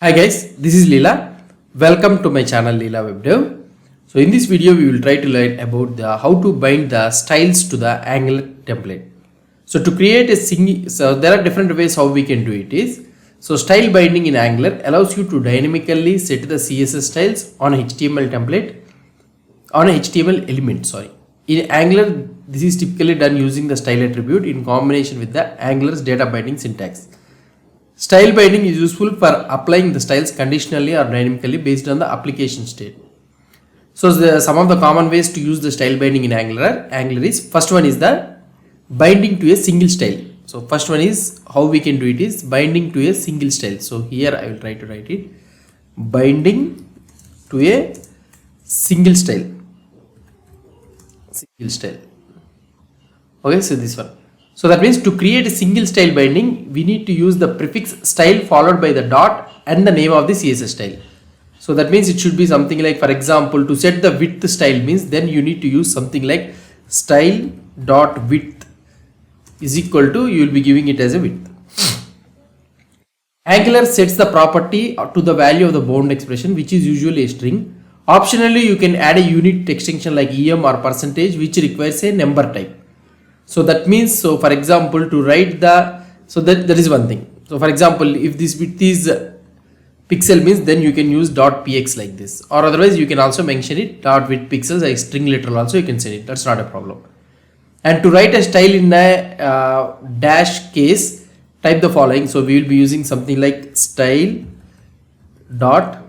Hi guys, this is Leela. Welcome to my channel Leela WebDev. So in this video we will try to learn about how to bind the styles to the Angular template. So to create so there are different ways how we can do it is. So style binding in Angular allows you to dynamically set the CSS styles on HTML template, on a HTML element, sorry. In Angular, this is typically done using the style attribute in combination with the Angular's data binding syntax. Style binding is useful for applying the styles conditionally or dynamically based on the application state. So some of the common ways to use the style binding in Angular is, first one is the binding to a single style. So first one is how we can do it is binding to a single style. So here I will try to write it, binding to a single style. Okay, so this one. So that means to create a single style binding, we need to use the prefix style followed by the dot and the name of the CSS style. So that means it should be something like, for example, to set the width style means then you need to use something like style dot width is equal to, you will be giving it as a width. Angular sets the property to the value of the bound expression, which is usually a string. Optionally, you can add a unit extension like em or percentage, which requires a number type. So that means, so for example, to write the, so that is one thing. So for example, if this width is pixel means then you can use dot px like this, or otherwise you can also mention it dot width pixels, like string literal also you can send it, that's not a problem. And to write a style in a dash case, type the following. So we will be using something like style dot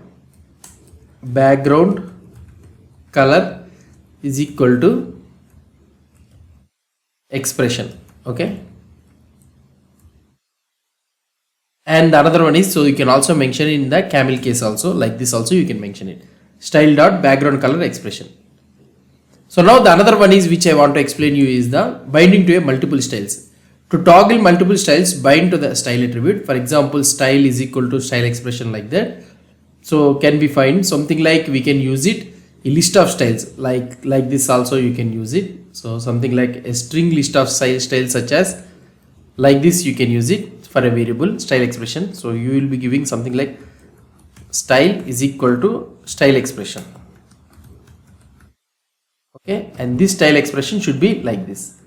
background color is equal to expression. Okay, and the another one is, so you can also mention it in the camel case also, like this also you can mention it, style dot background color expression. So now the another one is which I want to explain you is the binding to a multiple styles. To toggle multiple styles, bind to the style attribute. For example, style is equal to style expression like that. So can we find something like, we can use it a list of styles like this also you can use it. So something like a string list of styles such as like this you can use it for a variable style expression. So you will be giving something like style is equal to style expression. Okay, and this style expression should be like this.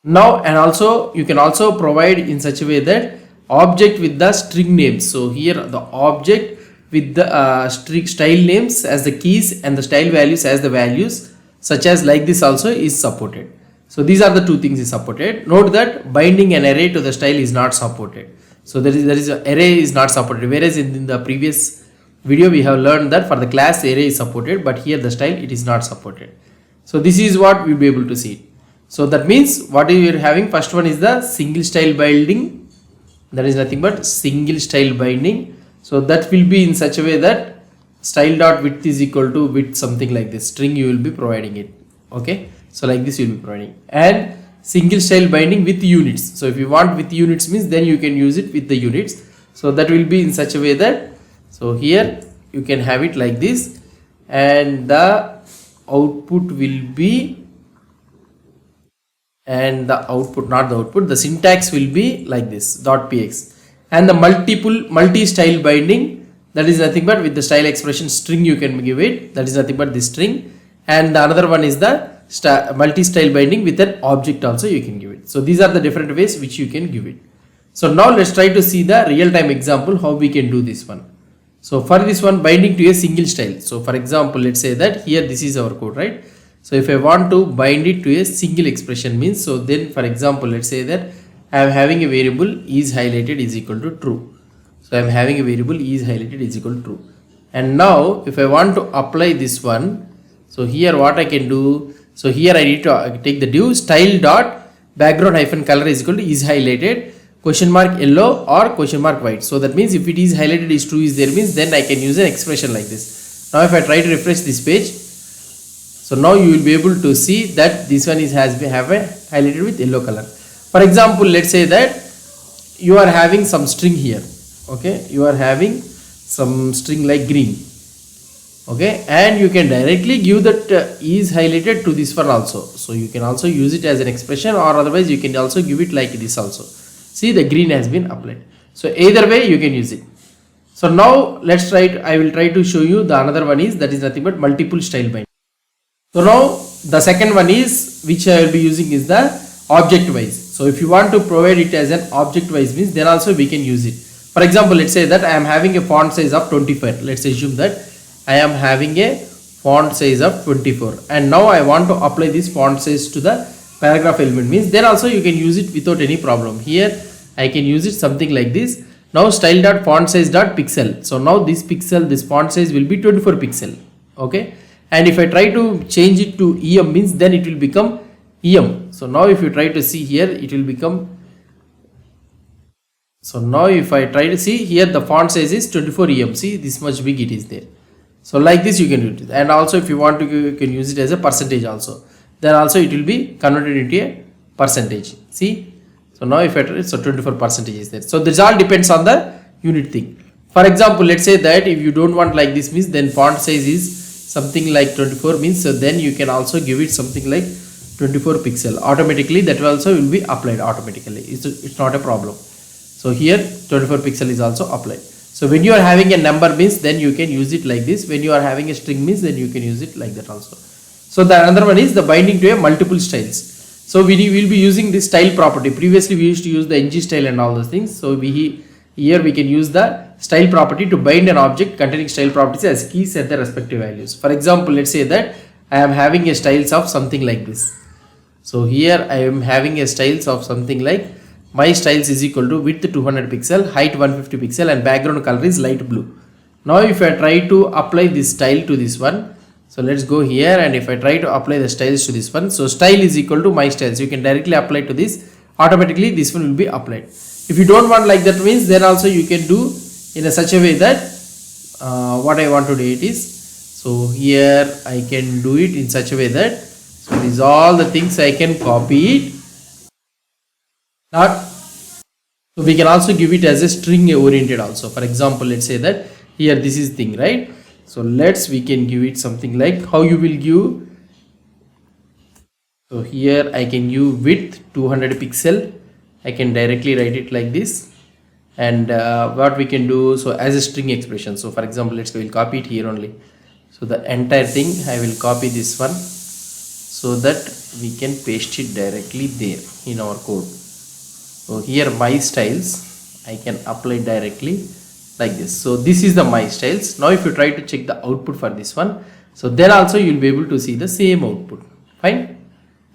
Now, and also you can also provide in such a way that object with the string names. So here the object with the string style names as the keys and the style values as the values, such as like this also is supported. So these are the two things is supported. Note that binding an array to the style is not supported. So there is an array is not supported, whereas in the previous video we have learned that for the class array is supported, but here the style it is not supported. So this is what we'll be able to see. So that means what we are having, first one is the single style binding, that is nothing but single style binding. So that will be in such a way that style dot width is equal to width, something like this string you will be providing it. Okay, so like this you will be providing, and single style binding with units. So if you want with units means then you can use it with the units. So that will be in such a way that, so here you can have it like this, and the output will be, and the output, not the output, the syntax will be like this dot px. And the multi-style binding, that is nothing but with the style expression string you can give it, that is nothing but this string. And the another one is the multi-style binding with an object also you can give it. So these are the different ways which you can give it. So now let's try to see the real-time example how we can do this one. So for this one, binding to a single style. So for example, let's say that here this is our code, right? So if I want to bind it to a single expression means, so then for example, let's say that I am having a variable is highlighted is equal to true. So I am having a variable is highlighted is equal to true. And now if I want to apply this one, so here what I can do, so here I need to take the div style dot background hyphen color is equal to is highlighted question mark yellow or question mark white. So that means if it is highlighted is true is there means then I can use an expression like this. Now if I try to refresh this page, so now you will be able to see that this one is highlighted with yellow color. For example, let's say that you are having some string here. Okay, you are having some string like green. Okay, and you can directly give that is highlighted to this one also. So you can also use it as an expression, or otherwise you can also give it like this also. See, the green has been applied. So either way you can use it. So now let's try I will try to show you the another one is, that is nothing but multiple style binding. So now the second one is, which I will be using, is the object wise. So if you want to provide it as an object wise means, then also we can use it. For example, let's say that I am having a font size of 24. Let's assume that I am having a font size of 24 and now I want to apply this font size to the paragraph element means, then also you can use it without any problem. Here I can use it something like this. Now style.fontsize.pixel. So now this pixel, this font size will be 24 pixel. Okay. And if I try to change it to EM means, then it will become EM. So now if you try to see here, it will become. So now if I try to see here, the font size is 24 EM. See this much big it is there. So like this you can do it. And also if you want to, you can use it as a percentage also. Then also it will be converted into a percentage. See. So now if I try, so 24% is there. So this all depends on the unit thing. For example, let's say that if you don't want like this means, then font size is something like 24 means, so then you can also give it something like 24 pixel. Automatically that also will be applied automatically. It's not a problem. So here 24 pixel is also applied. So when you are having a number means, then you can use it like this. When you are having a string means, then you can use it like that also. So the another one is the binding to a multiple styles. So we will be using this style property. Previously we used to use the ng style and all those things. So here we can use the style property to bind an object containing style properties as keys at the respective values. For example, let's say that I am having a styles of something like this. So here I am having a styles of something like my styles is equal to width 200 pixel, height 150 pixel and background color is light blue. Now if I try to apply this style to this one, so let's go here and if I try to apply the styles to this one, so style is equal to my styles. You can directly apply to this, automatically this one will be applied. If you don't want like that means, then also you can do in a such a way that what I want to do it is, so here I can do it in such a way that, so these all the things I can copy it. So we can also give it as a string oriented also. For example, let's say that here this is thing, right? So we can give it something like how you will give. So here I can use width 200 pixel. I can directly write it like this. And what we can do, so as a string expression. So for example, we'll copy it here only. So the entire thing I will copy this one so that we can paste it directly there in our code. So here my styles I can apply directly like this. So this is the my styles. Now if you try to check the output for this one, so then also you will be able to see the same output. Fine.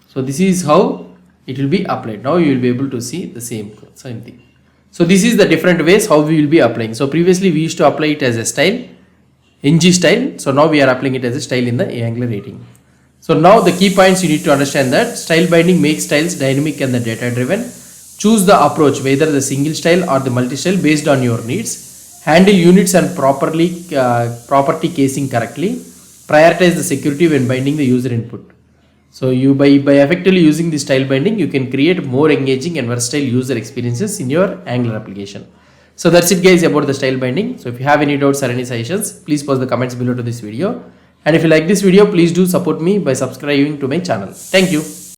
So this is how it will be applied. Now you will be able to see the same thing. So this is the different ways how we will be applying. So previously we used to apply it as a style, ng style. So now we are applying it as a style in the Angular 18. So now the key points you need to understand that style binding makes styles dynamic and the data driven. Choose the approach, whether the single style or the multi-style based on your needs. Handle units and property casing correctly. Prioritize the security when binding the user input. So you by effectively using the style binding, you can create more engaging and versatile user experiences in your Angular application. So that's it guys about the style binding. So if you have any doubts or any suggestions, please post the comments below to this video. And if you like this video, please do support me by subscribing to my channel. Thank you.